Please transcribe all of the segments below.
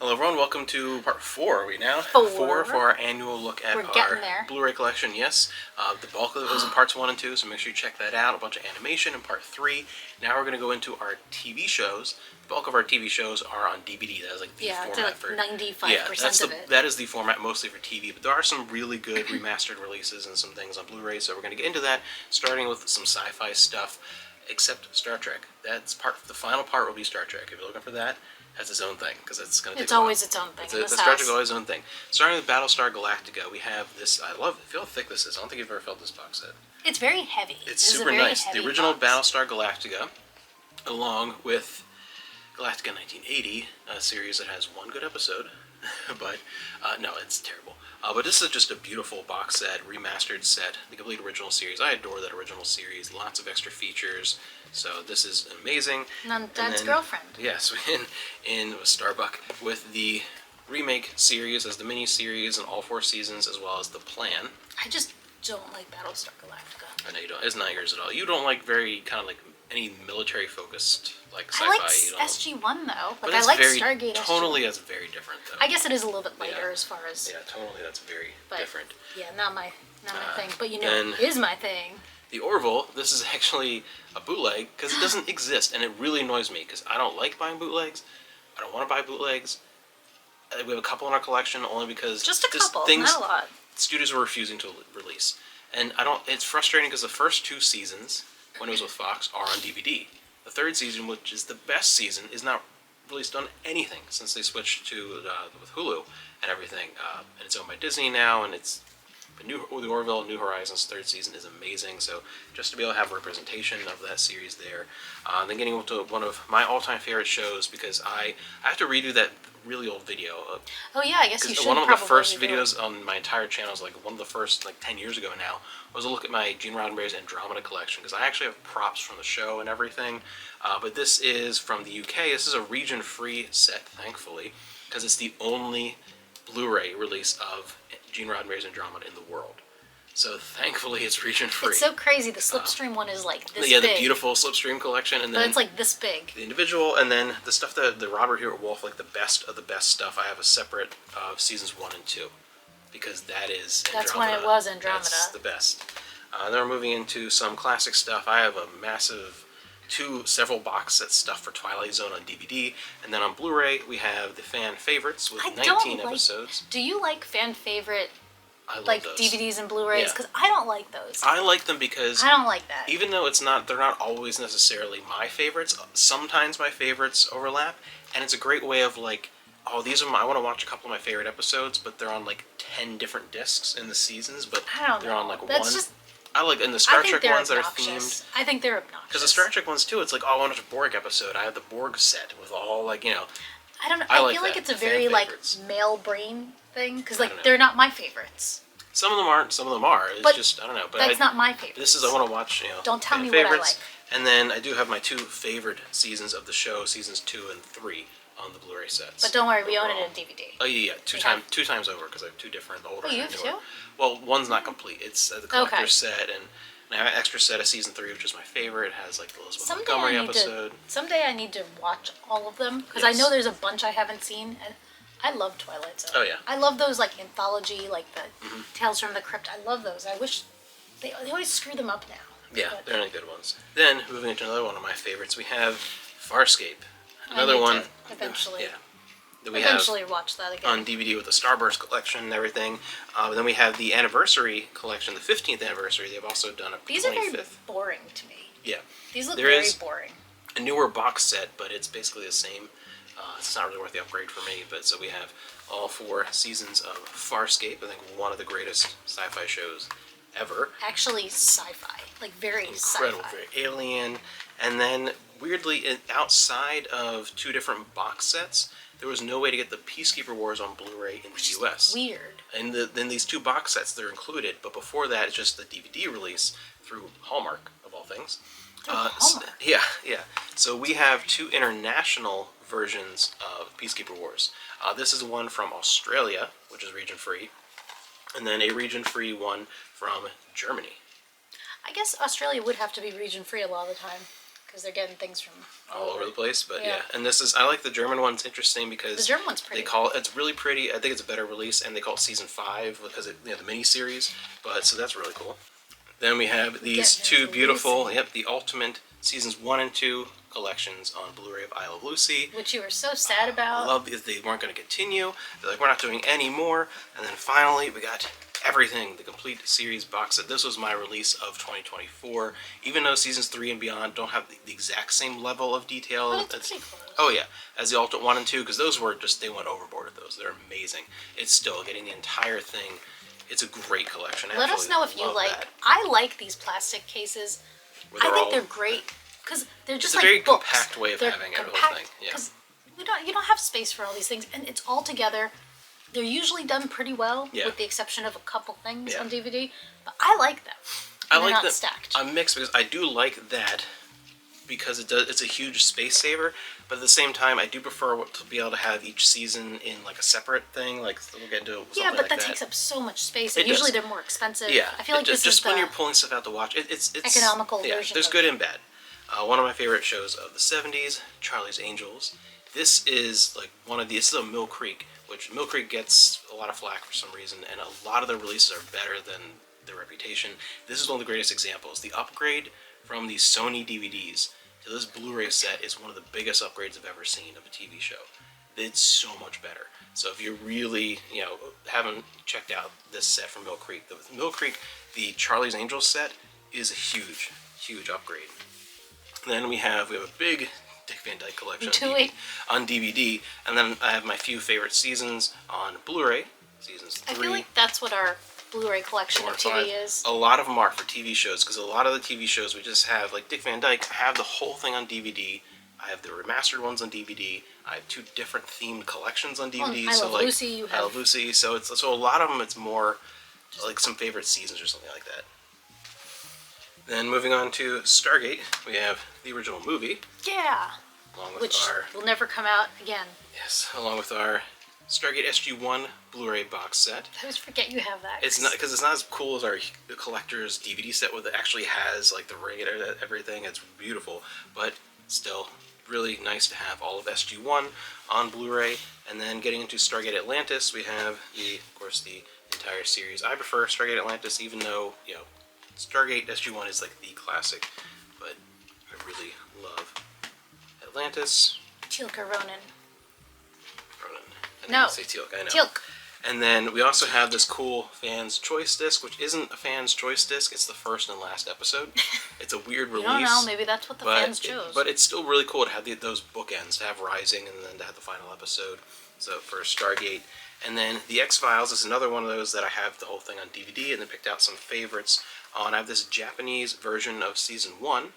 Hello everyone, welcome to part 4, are we now? Four. For our annual look at We're our getting there. Blu-ray collection, yes. The bulk of it was in parts 1 and 2, so make sure you check that out. A bunch of animation in part 3. Now we're going to go into our TV shows. The bulk of our TV shows are on DVD. That is like the format for 95% of it. That is the format mostly for TV, but there are some really good remastered releases and some things on Blu-ray, so we're going to get into that, starting with some sci-fi stuff, except Star Trek. The final part will be Star Trek. If you're looking for that, has its own thing, because it's going to take It's a while. always its own thing in this Star Trek house. is always its own thing. Starting with Battlestar Galactica, we have this. Feel how thick this is. I don't think you've ever felt this box set. It's very heavy. It's super nice. The original Battlestar Galactica, along with Galactica 1980, a series that has one good episode, but no, it's terrible. But this is just a beautiful box set, remastered set, the complete original series. I adore that original series. Lots of extra features. So this is amazing. And Dad's girlfriend. Yes, in Starbuck with the remake series as the mini series and all 4 seasons, as well as the plan. I just don't like Battlestar Galactica. I know you don't. It's not yours at all. You don't like very kind of like any military focused like sci-fi. I like SG-1 though. But I like very, Stargate. Tonally, that's very different though. I guess it is a little bit lighter as far as. Yeah, totally. That's very different. Yeah, not my thing. But you know, it is my thing. The Orville, this is actually a bootleg because it doesn't exist, and it really annoys me because I don't like buying bootlegs. I don't want to buy bootlegs. We have a couple in our collection only because just a couple, not a lot. Studios are refusing to release, and I don't. It's frustrating because the first 2 seasons, when it was with Fox, are on DVD. The 3rd season, which is the best season, is not released on anything since they switched to with Hulu and everything, and it's owned by Disney now, and it's. The Orville New Horizons 3rd season is amazing, so just to be able to have representation of that series there. Then getting into one of my all-time favorite shows, because I have to redo that really old video. Oh yeah, I guess you should. One of the first videos on my entire channel is like one of the first, like 10 years ago now, was a look at my Gene Roddenberry's Andromeda collection, because I actually have props from the show and everything. But this is from the UK. This is a region-free set, thankfully, because it's the only Blu-ray release of Gene Roddenberry's Andromeda in the world. So thankfully it's region free. It's so crazy. The Slipstream one is like this big. Yeah, the beautiful Slipstream collection, and then but it's like this big. The individual, and then the stuff that the Robert Hewitt Wolf, like the best of the best stuff. I have a separate seasons 1 and 2 because that is Andromeda. That's when it was Andromeda. That's the best. Then we're moving into some classic stuff. I have a massive several box set stuff for Twilight Zone on DVD, and then on Blu-ray we have the fan favorites with 19 episodes. Do you like fan favorite those. DVDs and Blu-rays? Because I don't like those. I like them because I don't like that. Even though they're not always necessarily my favorites. Sometimes my favorites overlap, and it's a great way of like, oh, I want to watch a couple of my favorite episodes, but they're on like 10 different discs in the seasons, but they're on like one. I like in the Star Trek ones that are themed. I think they're obnoxious. Because the Star Trek ones too, it's like, oh, I want to watch a Borg episode. I have the Borg set with all like, you know. I don't know. I feel like it's a very like male brain thing because like they're not my favorites. Some of them aren't. Some of them are. It's just I don't know. But that's not my favorite. This is I want to watch. You know. Don't tell me favorites. What I like. And then I do have my 2 favorite seasons of the show, seasons 2 and 3, on the Blu-ray sets. But don't worry, we own it in DVD. Oh yeah, two times over because I have 2 different older. Oh, you have 2? Well, one's not complete. It's the collector's set, and I have an extra set of season 3, which is my favorite. It has like the Elizabeth Montgomery episode. Someday I need to watch all of them because I know there's a bunch I haven't seen. And I love Twilight Zone. Oh yeah. I love those like anthology, like the Tales from the Crypt. I love those. I wish they always screw them up now. Yeah, they're only good ones. Then moving into another one of my favorites, we have Farscape. Another one. Eventually. Yeah. We eventually watch that again. On DVD with the Starburst collection and everything. Then we have the anniversary collection, the 15th anniversary. They've also done a 25th. These are very boring to me. Yeah. These look very boring. A newer box set, but it's basically the same. It's not really worth the upgrade for me, but so we have all 4 seasons of Farscape. I think one of the greatest sci-fi shows ever. Actually, sci-fi. Like very incredible, sci-fi. very alien. And then, weirdly, outside of 2 different box sets, there was no way to get the Peacekeeper Wars on Blu-ray in the U.S. Weird. And then these 2 box sets, they're included, but before that, it's just the DVD release through Hallmark, of all things. Hallmark? Yeah. So we have 2 international versions of Peacekeeper Wars. This is one from Australia, which is region-free, and then a region-free one from Germany. I guess Australia would have to be region-free a lot of the time. because they're getting things from all over the place. But Yeah. yeah, and I like the German one. It's interesting because The German one's pretty. they call it's really pretty. I think it's a better release, and they call it season 5 because the mini series. But so that's really cool. Then we have these Getting two into beautiful, Lucy. the Ultimate seasons 1 and 2 collections on Blu-ray of I Love Lucy. Which you were so sad about. I love because they weren't going to continue. They're like, we're not doing any more. And then finally, we got everything, the complete series box set. This was my release of 2024. Even though seasons 3 and beyond don't have the exact same level of detail. But it's pretty close. Oh yeah, as the Ultimate 1 and 2, because those were just, they went overboard with those. They're amazing. It's still getting the entire thing. It's a great collection. Let us know if you love like. that. I like these plastic cases. Where I think all- they're great because they're just It's a like very books. compact way of They're having everything. compact, Yeah. 'cause you don't have space for all these things, and it's all together. They're usually done pretty well, Yeah. with the exception of a couple things Yeah. on DVD. But I like them. And they're not them. stacked. I'm mixed because I do like that because it's a huge space saver. But at the same time, I do prefer to be able to have each season in like a separate thing. Like we'll get into something Yeah, but like that takes up so much space, and It does. usually they're more expensive. Yeah, I feel like this just is when the you're pulling stuff out to watch, it's economical yeah, version there's of- good and bad. One of my favorite shows of the '70s, Charlie's Angels. This is like this is a Mill Creek, which Mill Creek gets a lot of flack for some reason, and a lot of their releases are better than their reputation. This is one of the greatest examples. The upgrade from these Sony DVDs to this Blu-ray set is one of the biggest upgrades I've ever seen of a TV show. It's so much better. So if you really, haven't checked out this set from Mill Creek, the Charlie's Angels set is a huge, huge upgrade. Then we have a big Dick Van Dyke collection on DVD, and then I have my few favorite seasons on Blu-ray, seasons 3. I feel like that's what our Blu-ray collection 4 of and 5. TV is. A lot of them are for TV shows, because a lot of the TV shows we just have, like Dick Van Dyke, I have the whole thing on DVD. I have the remastered ones on DVD. I have 2 different themed collections on DVD. I Love Lucy, you I Love have- Lucy. So a lot of them, it's more like some favorite seasons or something like that. Then moving on to Stargate, we have the original movie, Yeah. along with Which our will never come out again. along with our Stargate SG-1 Blu-ray box set. I always forget you have that. It's not because it's not as cool as our collector's DVD set, where it actually has like the ring and everything. It's beautiful, but still really nice to have all of SG-1 on Blu-ray. And then getting into Stargate Atlantis, we have of course the entire series. I prefer Stargate Atlantis, even though Stargate SG-1 is like the classic, but I really love Atlantis. Teal'c or Ronan. Ronan. I didn't No. say Teal'c, I know. Teal'c. And then we also have this cool Fan's Choice disc, which isn't a Fan's Choice disc. It's the first and last episode. It's a weird You release. don't know. Maybe that's what the but fans chose. But it's still really cool to have those bookends, to have Rising and then to have the final episode. So for Stargate. And then the X-Files is another one of those that I have the whole thing on DVD, and then picked out some favorites on. I have this Japanese version of season 1.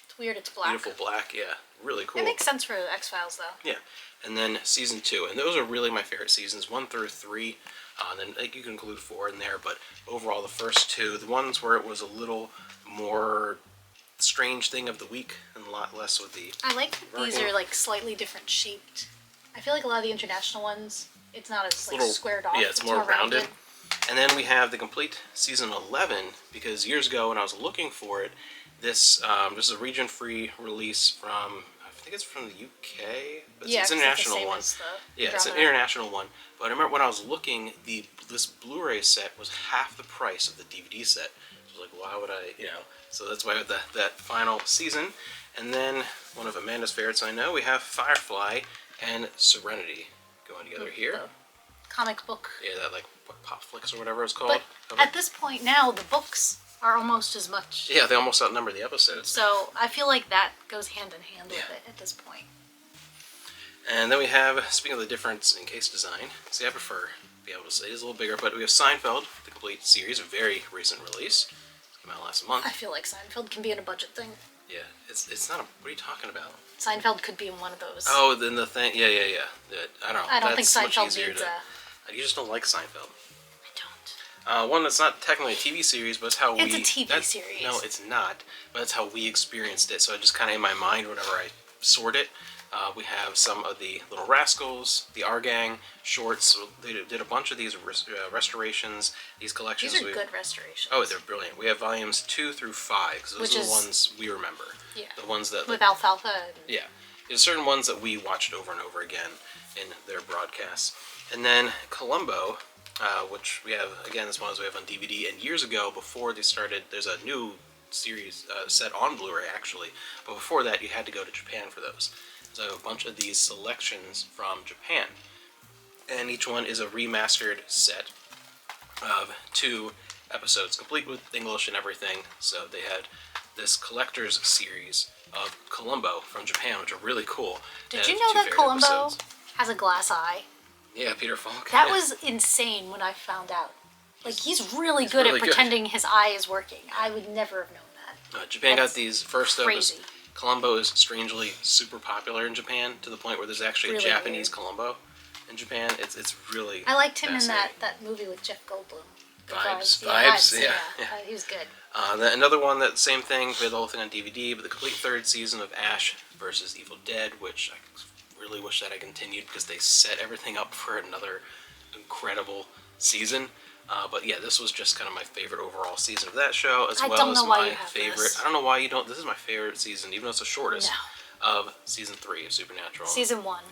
It's weird. It's black. Beautiful black, yeah. Really cool. It makes sense for X-Files, though. Yeah, and then season 2, and those are really my favorite seasons, 1 through 3. And then you can include 4 in there, but overall the first 2, the ones where it was a little more strange thing of the week, and a lot less with the. I like that these Working. are like slightly different shaped. I feel like a lot of the international ones, it's not as like little- squared off. Yeah, it's more rounded. And then we have the complete season 11, because years ago when I was looking for it, this is a region-free release from. I think it's from the UK, but Yeah, it's 'cause an international the same one. as the Yeah, it's an Andromeda. international one. But I remember when I was looking, this Blu-ray set was half the price of the DVD set. I was like, why would I, So that's why I had that final season. And then one of Amanda's favorites, I know, we have Firefly and Serenity going together here. The comic book. Yeah, that like Pop Flicks or whatever it's called. But at this point now, the books are almost as much. Yeah, they almost outnumber the episodes. So I feel like that goes hand in hand with Yeah. it at this point. And then we have, speaking of the difference in case design, see, I prefer to be able to say it's a little bigger, but we have Seinfeld, the complete series, a very recent release. Came out last month. I feel like Seinfeld can be in a budget thing. Yeah, it's not a, what are you talking about? Seinfeld could be in one of those. Oh, then the thing, yeah. I don't know. I don't think That's much Seinfeld easier needs to, a. You just don't like Seinfeld. I don't. One that's not technically a TV series, but it's how It's a TV series. No, it's not. But that's how we experienced it. So I just kind of in my mind, whenever I sort it, We have some of the Little Rascals, the R Gang shorts. So they did a bunch of these restorations, these collections. These are good restorations. Oh, they're brilliant. We have volumes 2 through 5 because those Which are is the ones we remember. Yeah. The ones that with Alfalfa. yeah, there's certain ones that we watched over and over again in their broadcasts. And then Columbo, which we have, again, this one is we have on DVD. And years ago, before they started, there's a new series set on Blu-ray, actually. But before that, you had to go to Japan for those. So a bunch of these selections from Japan. And each one is a remastered set of 2 episodes, complete with English and everything. So they had this collector's series of Columbo from Japan, which are really cool. Did you know that Columbo has a glass eye? Yeah, Peter Falk. That was insane when I found out. Like, he's really good really at pretending his eye is working. I would never have known that. Japan got these first of crazy. Columbo is strangely super popular in Japan to the point where there's actually really a Japanese weird. Columbo in Japan. It's really I liked him in that movie with Jeff Goldblum. Vibes. Yeah. He was good. Another one, that same thing, we had the whole thing on DVD, but the complete 3rd season of Ash versus Evil Dead, which I really wish that I continued because they set everything up for another incredible season. But yeah, this was just kind of my favorite overall season of that show, as well as my favorite. This. I don't know why you don't. This is my favorite season, even though it's the shortest of season 3 of Supernatural. Season 1.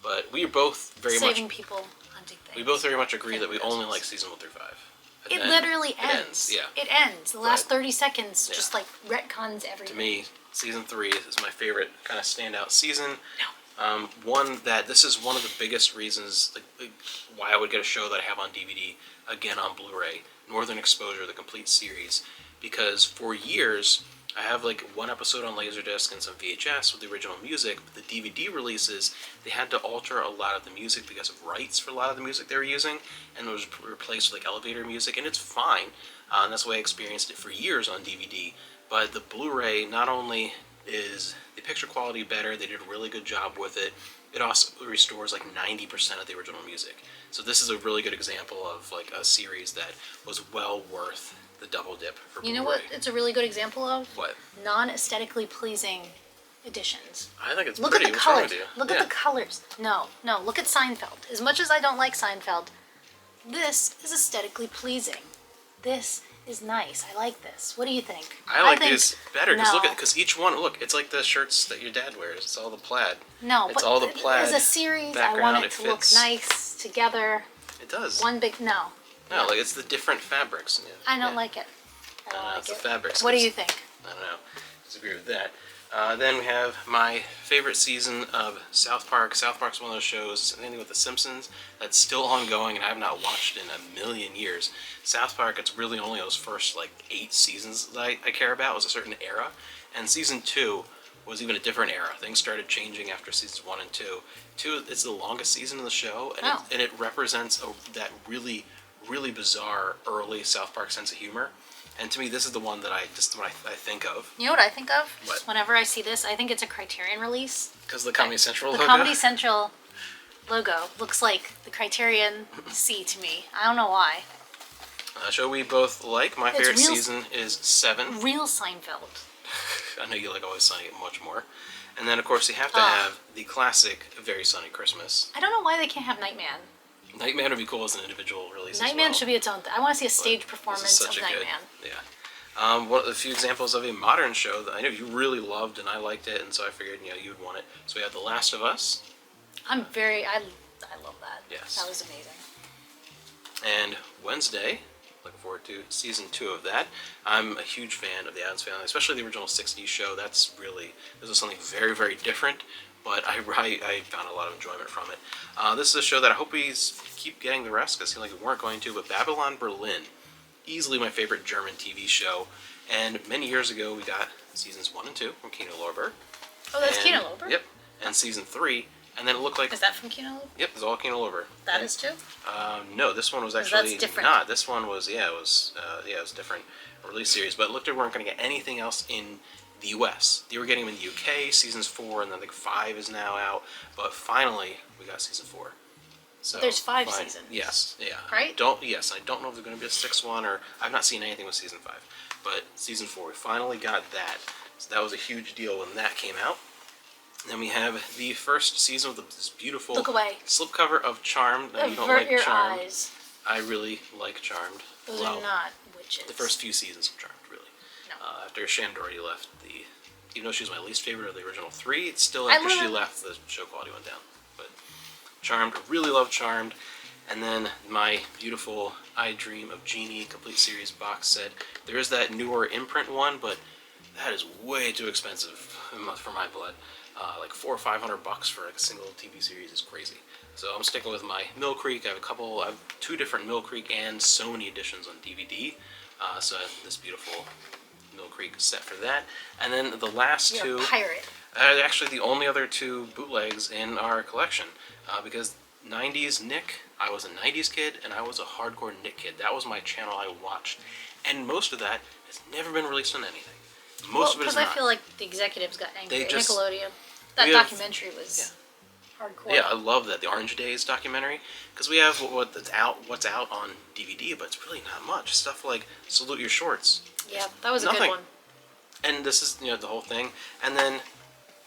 But we are both very Saving much people, hunting things. We both very much agree that we only like season 1 through 5. It literally ends. Yeah. It ends. The last 30 seconds just like retcons everything. To me, season 3 is my favorite kind of standout season. No. This is one of the biggest reasons like, why I would get a show that I have on DVD again on Blu-ray, Northern Exposure, the complete series, because for years I have like 1 episode on Laserdisc and some VHS with the original music, but the DVD releases, they had to alter a lot of the music because of rights for a lot of the music they were using, and it was replaced with like elevator music, and it's fine, and that's the way I experienced it for years on DVD. But the Blu-ray, not only is the picture quality better, they did a really good job with it, it also restores like 90% of the original music. So this is a really good example of like a series that was well worth the double dip for Blu-ray. You know what it's a really good example of? What? Non-aesthetically pleasing editions. I think it's Look pretty. at the What's wrong colors. with you? Look at the colors. No, look at Seinfeld. As much as I don't like Seinfeld, this is aesthetically pleasing. This is nice. I like this. What do you think? I like this better because no. because each one, look, it's like the shirts that your dad wears. It's all the plaid. No, it's but all the plaid. as a series, I want it to look nice together. It does. One big No, like it's the different fabrics. Yeah. I don't like it. I don't like it's it. the fabrics. What do you think? I don't know. Disagree with that. Then we have my favorite season of South Park. South Park's one of those shows, anything with The Simpsons, that's still ongoing and I have not watched in a million years. South Park, it's really only those first like 8 seasons that I care about. It was a certain era. And season 2 was even a different era. Things started changing after seasons 1 and 2. 2 is the longest season of the show, and it represents that really, really bizarre early South Park sense of humor. And to me, this is the one that I think of. You know what I think of? What? Whenever I see this, I think it's a Criterion release. Because the Comedy Central logo? The Comedy Central logo looks like the Criterion C to me. I don't know why. A show we both like. My favorite season is 7. Real Seinfeld. I know you like Always Sunny much more. And then, of course, you have to have the classic Very Sunny Christmas. I don't know why they can't have Nightman. Nightman would be cool as an individual release Nightman should be its own thing. I want to see a stage performance of Nightman. One of the few examples of a modern show that I know you really loved and I liked it, and so I figured you would want it. So we have The Last of Us. I love that. Yes. That was amazing. And Wednesday, looking forward to season 2 of that. I'm a huge fan of the Addams Family, especially the original 60s show. This is something very, very different, but I found a lot of enjoyment from it. This is a show that I hope we keep getting the rest, because it seemed like we weren't going to, but Babylon Berlin, easily my favorite German TV show. And many years ago, we got seasons 1 and 2 from Kino Lorber. Oh, that's Kino Lorber? Yep. And season 3, and then it looked like... Is that from Kino Lorber? Yep, it's all Kino Lorber. That is too? No, this one was actually not. This one was, it was a different release series, but it looked like we weren't going to get anything else in the US. They were getting them in the UK, seasons 4, and then 5 is now out, but finally, we got season 4. So there's 5 seasons. Yes, yeah. Right? I don't know if there's going to be a 6th one, or I've not seen anything with season 5. But season 4, we finally got that. So that was a huge deal when that came out. Then we have the first season with this beautiful Look away. slipcover of Charmed. Now, you don't Avert like your Charmed. eyes. I really like Charmed. Those are not witches. The first few seasons of Charmed, really. No. After Shandor left, even though she was my least favorite of the original three, it's still after she left, the show quality went down. But Charmed, really love Charmed. And then my beautiful I Dream of Jeannie complete series box set. There is that newer imprint one, but that is way too expensive for my blood. Like $400 or $500 for a single TV series is crazy. So I'm sticking with my Mill Creek. I have two different Mill Creek and Sony editions on DVD. So I have this beautiful Mill Creek set for that. And then the last You're two... a pirate. Actually, the only other two bootlegs in our collection. Because 90s Nick, I was a 90s kid, and I was a hardcore Nick kid. That was my channel I watched. And most of that has never been released on anything. Most of it is not. Because I feel like the executives got angry at Nickelodeon. That we have- documentary was hardcore. Yeah, I love that, the Orange Days documentary, because we have what's out on DVD, but it's really not much. Stuff like Salute Your Shorts. Yeah, that was a good one. And this is, the whole thing. And then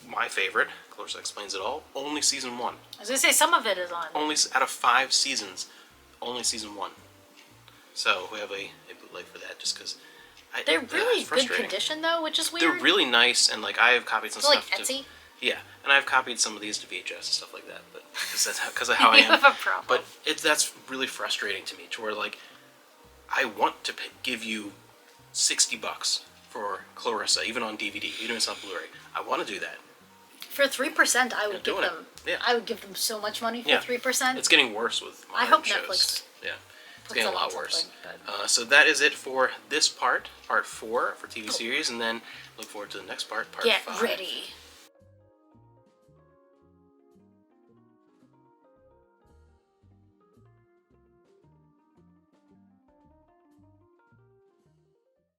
my favorite, Clarissa Explains It All, only season 1. I was gonna say some of it is on. Only out of 5 seasons, only season 1. So we have a bootleg for that, just because. They're really good condition though, which is weird. They're really nice, and I have copied some so stuff like Etsy. too. Yeah, and I've copied some of these to VHS and stuff like that, but because of how I am. You have a problem. But that's really frustrating to me, to where I want to give you $60 for Clarissa, even on DVD, even if it's not Blu-ray. I want to do that. For 3%, I would give doing it. them. Yeah. I would give them so much money for Yeah. 3%. It's getting worse with modern I hope shows. Netflix Yeah, it's puts getting a it on lot worse. something, So that is it for this part 4 for TV series, and then look forward to the next part, part 5. Get ready.